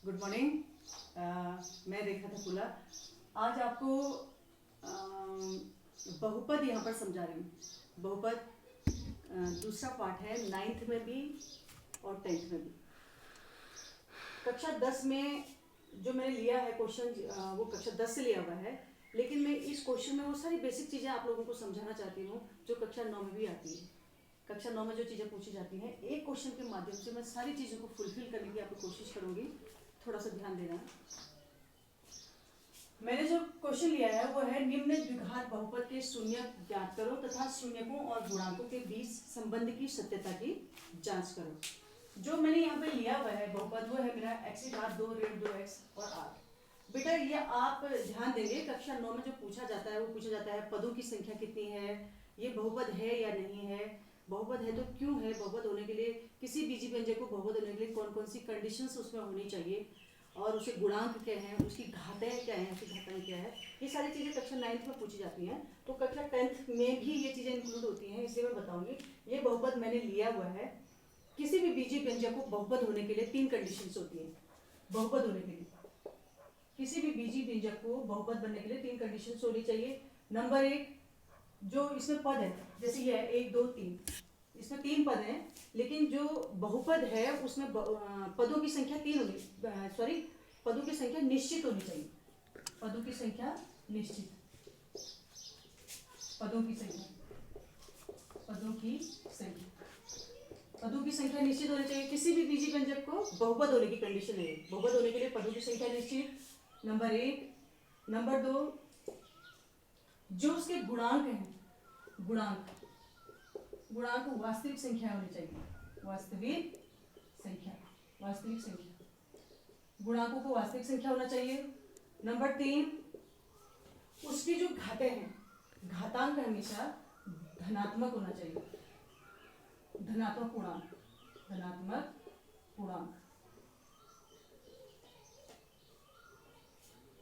Good morning. मैं रेखा ठाकुला आज आपको बहुपद यहाँ पर समझा रही हूँ। बहुपद दूसरा पार्ट है, 9th में भी और 10th में भी। कक्षा 10 में जो मैंने लिया है क्वेश्चन वो कक्षा 10 से लिया हुआ है, लेकिन मैं इस क्वेश्चन में वो सारी बेसिक चीज़ें आप लोगों को समझाना चाहती हूँ जो कक्षा 9 में भी आती है। कक्षा 9 में जो चीज़ें पूछी जाती हैं, एक क्वेश्चन के माध्यम से मैं सारी चीज़ों को फुलफिल करने की आपको कोशिश करूँगी। थोड़ा सा ध्यान देना। मैंने जो क्वेश्चन लिया है वो है, निम्न द्विघात बहुपद के शून्य ज्ञात करो तथा शून्यकों और गुणांकों के बीच संबंध की सत्यता की जांच करो। जो मैंने यहाँ पे लिया हुआ है बहुपद वो है मेरा x घात 2 ऋण 2x और r। बेटा ये आप ध्यान देंगे, कक्षा 9 में जो पूछा जाता है वो पूछा जाता है पदों की संख्या कितनी है, ये बहुपद है या नहीं है, बहुपद है तो क्यों है, बहुपद होने के लिए किसी बीजी व्यंजक को बहुपद होने के लिए कौन कौन सी कंडीशंस उसमें होनी चाहिए, और उसे गुणांक क्या है, उसकी घातें क्या है, उसकी घाताएं क्या है। ये सारी चीज़ें कक्षा 9th में पूछी जाती हैं, तो कक्षा 10th में भी ये चीज़ें इंक्लूड होती हैं, इसलिए मैं बताऊंगी। ये बहुपद मैंने लिया हुआ है। किसी भी बीजी व्यंजक को बहुपद होने के लिए 3 कंडीशंस होती हैं। बहुपद होने के लिए किसी भी बीजी व्यंजक को बहुपद बनने के लिए 3 कंडीशंस होनी चाहिए। नंबर 1, जो इसमें पद है, जैसे ये है 1 2 3, इसमें 3 पद हैं, लेकिन जो बहुपद है उसमें पदों की संख्या 3 होनी, पदों की संख्या निश्चित होनी चाहिए। पदों की संख्या निश्चित, पदों की संख्या निश्चित होनी चाहिए। किसी भी बीजी व्यंजक को बहुपद होने की कंडीशन है, बहुपद होने के लिए पदों की संख्या निश्चित, नंबर 1। नंबर 2, जो उसके गुणांक हैं, गुणांक वास्तविक संख्या होनी चाहिए। वास्तविक संख्या, गुणांकों को वास्तविक संख्या होना चाहिए। नंबर 3, उसकी जो घातें हैं, घातांक हमेशा धनात्मक होना चाहिए, धनात्मक पूर्णांक।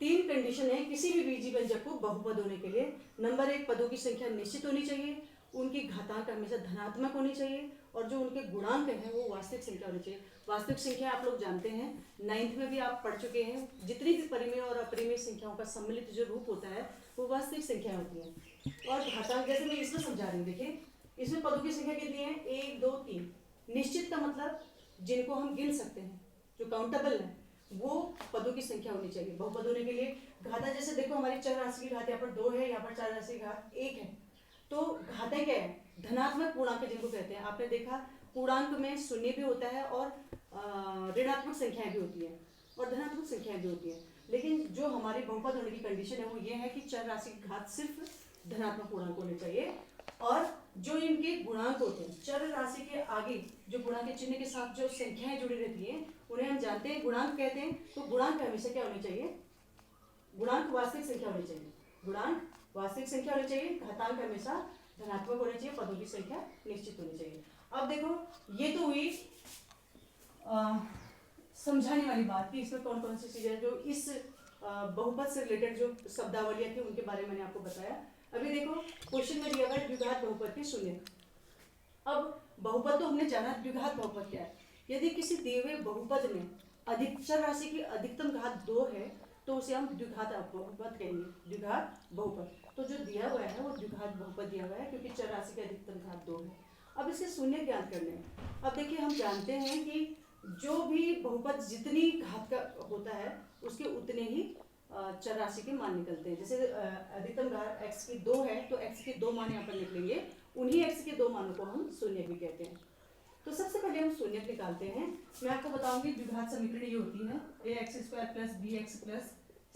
3 कंडीशन है किसी भी बीजी व्यंजक को बहुपद होने के लिए। नंबर 1, पदों की संख्या निश्चित होनी चाहिए, उनकी घातांक हमेशा धनात्मक होनी चाहिए, और जो उनके गुणांक हैं वो वास्तविक संख्या होनी चाहिए। वास्तविक संख्या आप लोग जानते हैं, 9th में भी आप पढ़ चुके हैं, जितनी भी परिमेय और अपरिमेय संख्याओं का सम्मिलित जो रूप होता है वो वास्तविक संख्या होती है। और घातांक जैसे मैं इसमें समझा रही हूँ, देखिए इसमें पदों की संख्या कितनी है, 1 2 3। निश्चित का मतलब जिनको हम गिन सकते हैं, जो काउंटेबल है, वो पदों की संख्या होनी चाहिए बहुपद होने के लिए। घाता जैसे देखो हमारी चर राशि की घात यहाँ पर 2 है, यहाँ पर चर राशि की घात 1 है, तो घातें क्या है, धनात्मक पूर्णांक जिनको कहते हैं। आपने देखा पूर्णांक में शून्य भी होता है और ऋणात्मक संख्याएं भी होती है और धनात्मक संख्याएं भी होती है, लेकिन जो हमारे बहुपद होने की कंडीशन है वो ये है कि चर राशि की घात सिर्फ धनात्मक पूर्णांक होने चाहिए, और जो इनके गुणांक होते हैं, चर राशि के आगे जो गुणांक के चिन्ह के साथ जो संख्याएं जुड़ी रहती हैं उन्हें हम जानते हैं गुणांक कहते हैं। तो गुणांक हमेशा क्या होने चाहिए, गुणांक वास्तविक संख्या होनी चाहिए, गुणांक वास्तविक संख्या होनी चाहिए, घातांक हमेशा धनात्मक होने चाहिए, पदों की संख्या निश्चित होनी चाहिए। अब देखो ये तो हुई समझाने वाली बात कि इसमें कौन कौन सी चीजें जो इस बहुपद से रिलेटेड जो शब्दावलियां थी उनके बारे में मैंने आपको बताया। अभी देखो क्वेश्चन में दिया हुआ है द्विघात बहुपद के शून्य। अब बहुपद तो हमने जाना, द्विघात बहुपद क्या है। यदि किसी दिए हुए बहुपद में चर राशि की अधिकतम घात 2 है तो उसे हम द्विघात बहुपद कहेंगे, द्विघात बहुपद। तो जो दिया हुआ है वो द्विघात बहुपद दिया हुआ है क्योंकि चर राशि की अधिकतम घात 2 है। अब इसके शून्य ज्ञात करने हैं। अब देखिए हम जानते हैं कि जो भी बहुपद जितनी घात का होता है उसके उतने ही चर राशि के मान निकलते हैं। जैसे अधिकतम घात x की 2 है तो x के 2 मान यहाँ पर निकलेंगे, उन्हीं x के 2 मानों को हम शून्य भी कहते हैं। तो सबसे पहले हम शून्य निकालते हैं। मैं आपको बताऊंगी द्विघात समीकरण ये होती है ax² + bx +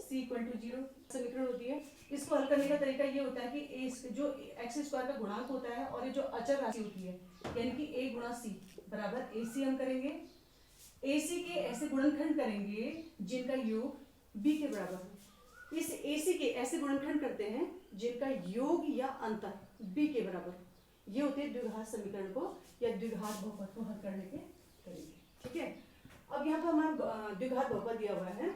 c = 0 समीकरण होती है। इसको हल करने का तरीका ये होता है कि जो x² का गुणांक होता है और ये जो अचर राशि होती है यानी कि a × c बराबर ac हम करेंगे। ac के ऐसे गुणनखंड करेंगे जिनका योग b के बराबर हो। इस ac के ऐसे गुणनखंड करते हैं जिनका योग या अंतर b के बराबर। ये होते हैं द्विघात समीकरण को या द्विघात बहुपद को हल करने के तरीके। ठीक है, अब यहाँ पर हमारा द्विघात बहुपद दिया हुआ है,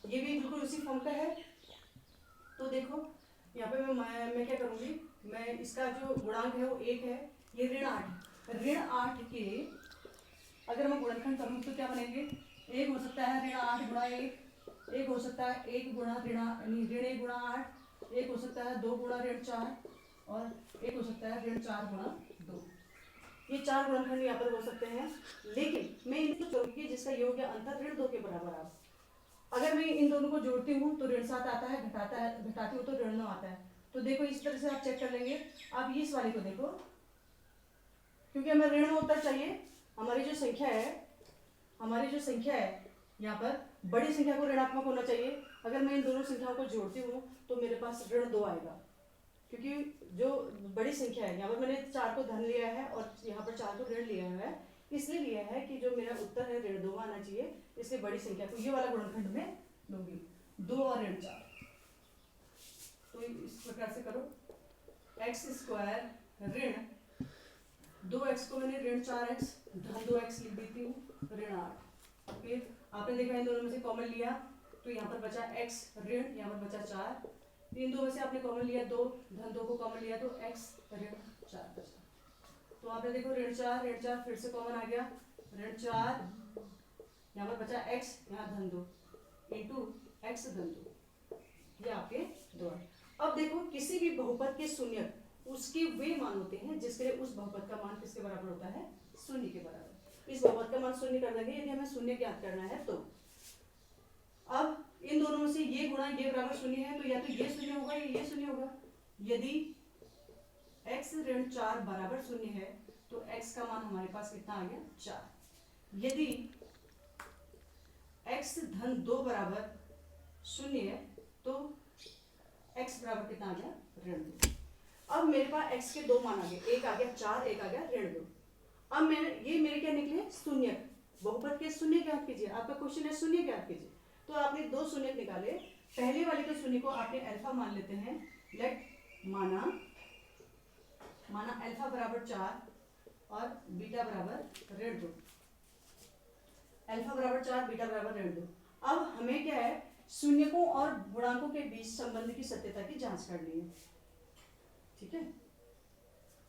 ये भी बिल्कुल उसी फॉर्म का है। तो देखो यहाँ पे मैं क्या करूँगी, मैं इसका जो गुणांक है वो 1 है, ये ऋण 8 के अगर मैं गुणनखंड करूँ तो क्या बनेंगे, एक हो सकता है ऋण 8 गुणा 1, एक हो सकता है 1 गुणा ऋण 1 गुणा 8, एक हो सकता है 2 गुणा ऋण 4, और एक हो सकता है ऋण 4 गुणा 2। ये 4 गुणनखंड यहाँ पर हो सकते हैं, लेकिन मैं इनको जोड़ूंगी जिसका योग या अंतर ऋण 2 के बराबर आ। अगर मैं इन दोनों को जोड़ती हूँ तो ऋण 7 आता है, घटाती हूँ तो ऋण 9 आता है। तो देखो इस तरह से आप चेक कर लेंगे। आप इस वाले को देखो, क्योंकि हमें ऋण में उत्तर चाहिए। हमारी जो संख्या है यहाँ पर बड़ी संख्या को ऋणात्मक होना चाहिए। अगर मैं इन दोनों संख्याओं को जोड़ती हूँ तो मेरे पास ऋण 2 आएगा, क्योंकि जो बड़ी संख्या है यहाँ पर मैंने 4 को धन लिया है और यहाँ पर 4 को ऋण लिया है, इसलिए लिया है कि जो मेरा उत्तर है ऋण 2 आना चाहिए, इसलिए बड़ी संख्या को ये वाला गुणनखंड में लूंगी, 2 और ऋण 4। तो इस प्रकार से करो, एक्स स्क्वायर ऋण 2x को मैंने ऋण 4x धन 2x लिख देती हूँ, ऋण 8। फिर आपने देखा इन दोनों में से कॉमन लिया तो यहाँ पर बचा x ऋण, यहाँ पर बचा 4। इन दो में से आपने कॉमन लिया 2, धन 2 को कॉमन लिया तो x ऋण 4 बचा। तो आपने देखो ऋण 4 फिर से कॉमन आ गया, ऋण 4, यहाँ पर बचा x, यहाँ धन 2 इंटू x धन 2, ये आपके 2 है। अब देखो किसी भी बहुपद के शून्य उसके वे मान होते हैं जिसके लिए उस बहुपद का मान किसके बराबर होता है, शून्य के बराबर। इस बहुपद का मान शून्य कर देंगे यदि हमें शून्य ज्ञात करना है तो। अब इन दोनों में से ये गुणा ये बराबर शून्य है, तो या तो ये शून्य होगा या ये शून्य होगा। यदि x ऋण 4 बराबर शून्य है तो x का मान हमारे पास कितना आ गया, 4। यदि x धन 2 बराबर शून्य है तो x बराबर कितना आ गया, ऋण 2। अब मेरे पास x के 2 मान आ गए, एक आ गया 4, एक आ गया ऋण 2। अब मैंने ये मेरे क्या निकले, शून्य। बहुपद के शून्य ज्ञात कीजिए, आपका क्वेश्चन है शून्य ज्ञात कीजिए। तो आपने 2 शून्य निकाले, पहले वाले के शून्य को आपने अल्फा मान लेते हैं। लेट माना अल्फा बराबर 4 और बीटा बराबर ऋण 2। अल्फा बराबर 4, बीटा बराबर ऋण 2। अब हमें क्या है, शून्यकों और गुणांकों के बीच संबंध की सत्यता की जांच करनी है, ठीक है।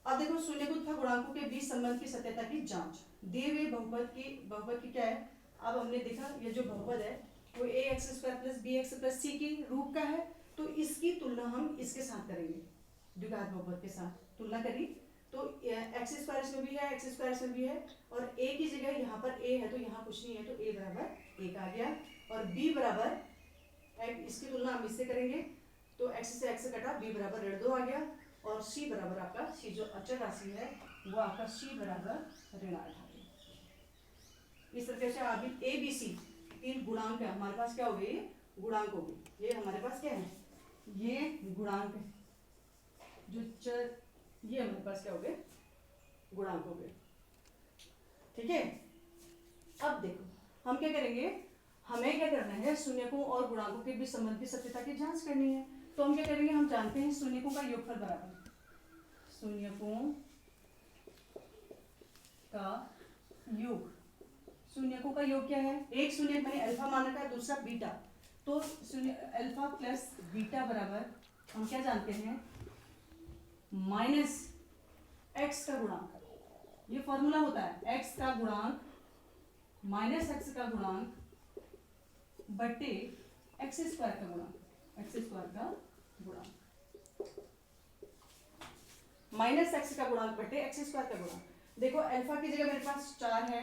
अब देखो शून्यकों तथा गुणांकों के बीच संबंध की सत्यता की जांच, दिए हुए बहुपद की क्या है। अब हमने देखा ये जो बहुपद है वो ax square plus bx plus c के रूप का है, तो इसकी तुलना हम इसके साथ करेंगे, द्विघात बहुपद के साथ तुलना करी तो एक्स स्क्वायर इसमें भी है, एक्स स्क्वायर इसमें भी है, और a की जगह यहाँ पर a है तो यहाँ कुछ नहीं है तो a बराबर 1 आ गया, और b बराबर इसकी तुलना हम इससे करेंगे तो x से x कटा, b बराबर ऋण 2 आ गया, और c बराबर आपका c जो अचर राशि है वो आपका c बराबर ऋण 8 आ गया। इस तरीके से अभी a b c 3 गुणांक है हमारे पास, क्या हो गए, गुणांक हो गए। ये हमारे पास क्या है, ये गुणांक जो चर, ये हमारे पास क्या हो गए, गुणांक हो गए, ठीक है। अब देखो हम क्या करेंगे, हमें क्या करना है, शून्यकों और गुणांकों के बीच संबंध की सत्यता की जांच करनी है। तो हम क्या करेंगे, हम जानते हैं शून्यकों का योगफल बराबर, शून्यकों का योग, शून्यकों का योग क्या है, एक शून्य मैंने अल्फा माना था, दूसरा बीटा, तो अल्फा प्लस बीटा बराबर हम क्या जानते हैं, माइनस एक्स का गुणांक। ये फॉर्मूला होता है, एक्स का गुणांक माइनस एक्स का गुणांक बटे एक्स स्क्वायर का गुणांक, एक्स स्क्वायर का गुणांक, माइनस एक्स का गुणांक बटे एक्स स्क्वायर का गुणांक। देखो अल्फा की जगह मेरे पास 4 है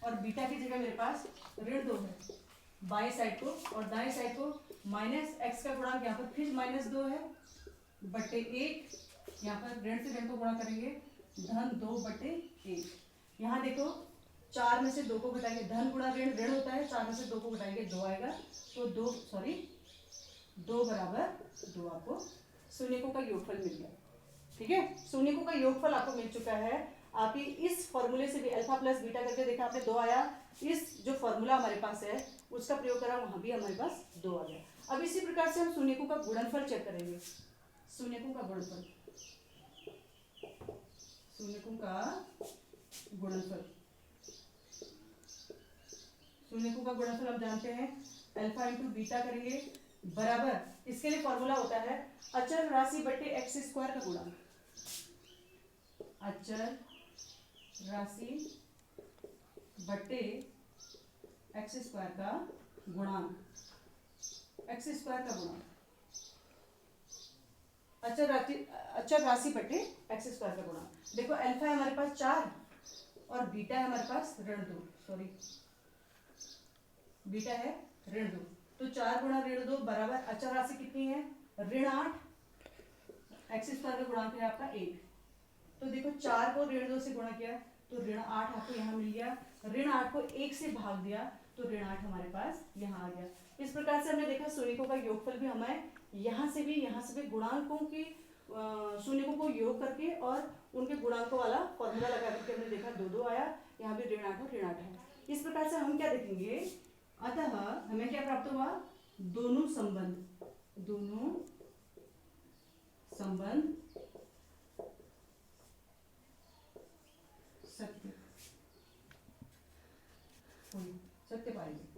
और बीटा की जगह मेरे पास ऋण 2 है, बाएं साइड को, और दाएं साइड को माइनस एक्स का गुणांक यहाँ पर फिर -2 है बटे 1, यहाँ पर ऋण से ऋण को गुणा करेंगे, धन 2 बटे 1। यहाँ देखो 4 में से 2 को घटाएंगे, धन गुणा ऋण ऋण होता है, 4 में से 2 को घटाएंगे 2 आएगा, तो 2 बराबर 2 आपको शून्यकों का योगफल मिल गया, ठीक है। शून्यकों का योगफल आपको मिल चुका है। आपकी इस फॉर्मूले से भी अल्फा प्लस बीटा करके देखा आपने 2 आया, इस जो फॉर्मूला हमारे पास है उसका प्रयोग करा, वहां भी हमारे पास 2 आ गया। अब इसी प्रकार से हम शून्यकों का गुणनफल चेक करेंगे, शून्यकों का गुणनफल, शून्यकों का गुणनफल, शून्यकों का गुणनफल हम जानते हैं अल्फा इंटू बीटा करेंगे बराबर, इसके लिए फॉर्मूला होता है अचर राशि बटे एक्स स्क्वायर का गुणांक, अचर राशि बटे एक्स स्क्वायर का गुणांक, एक्स स्क्वायर का गुणांक अचर राशि बटे एक्स स्क्वायर का गुणांक। देखो अल्फा है हमारे पास 4 और बीटा है हमारे पास ऋण 2, सॉरी बीटा है ऋण 2, तो 4 गुणा ऋण 2 बराबर अचर राशि कितनी है ऋण 8, एक्स स्क्वायर का गुणांक है आपका 1। तो देखो 4 को ऋण 2 से गुणा किया तो ऋण 8 आपको यहाँ मिल गया, ऋण 8 को 1 से भाग दिया तो ऋण 8 हमारे पास यहाँ आ गया। इस प्रकार से हमने देखा शून्यकों का योगफल भी हमें यहाँ से भी गुणांकों की शून्यकों को योग करके और उनके गुणांकों वाला फॉर्मूला लगा करके हमने देखा 2 आया, यहाँ भी ऋण 8 और ऋण 8 है। इस प्रकार से हम क्या देखेंगे, अतः हमें क्या प्राप्त हुआ, दोनों संबंध सत्य पाएंगे।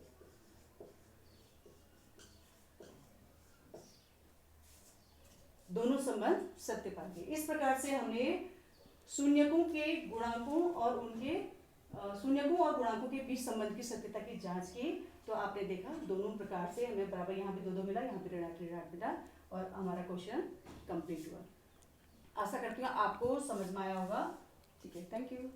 दोनों संबंध सत्य पाएंगे। इस प्रकार से हमने शून्यकों के गुणांकों और उनके शून्यकों और गुणांकों के बीच संबंध की सत्यता की जांच की। तो आपने देखा दोनों प्रकार से हमें बराबर यहाँ भी 2 मिला, यहाँ पे ऋण 8 मिला और हमारा क्वेश्चन कंप्लीट हुआ। आशा करती हूँ आपको समझ में आया होगा। ठीक है, थैंक यू।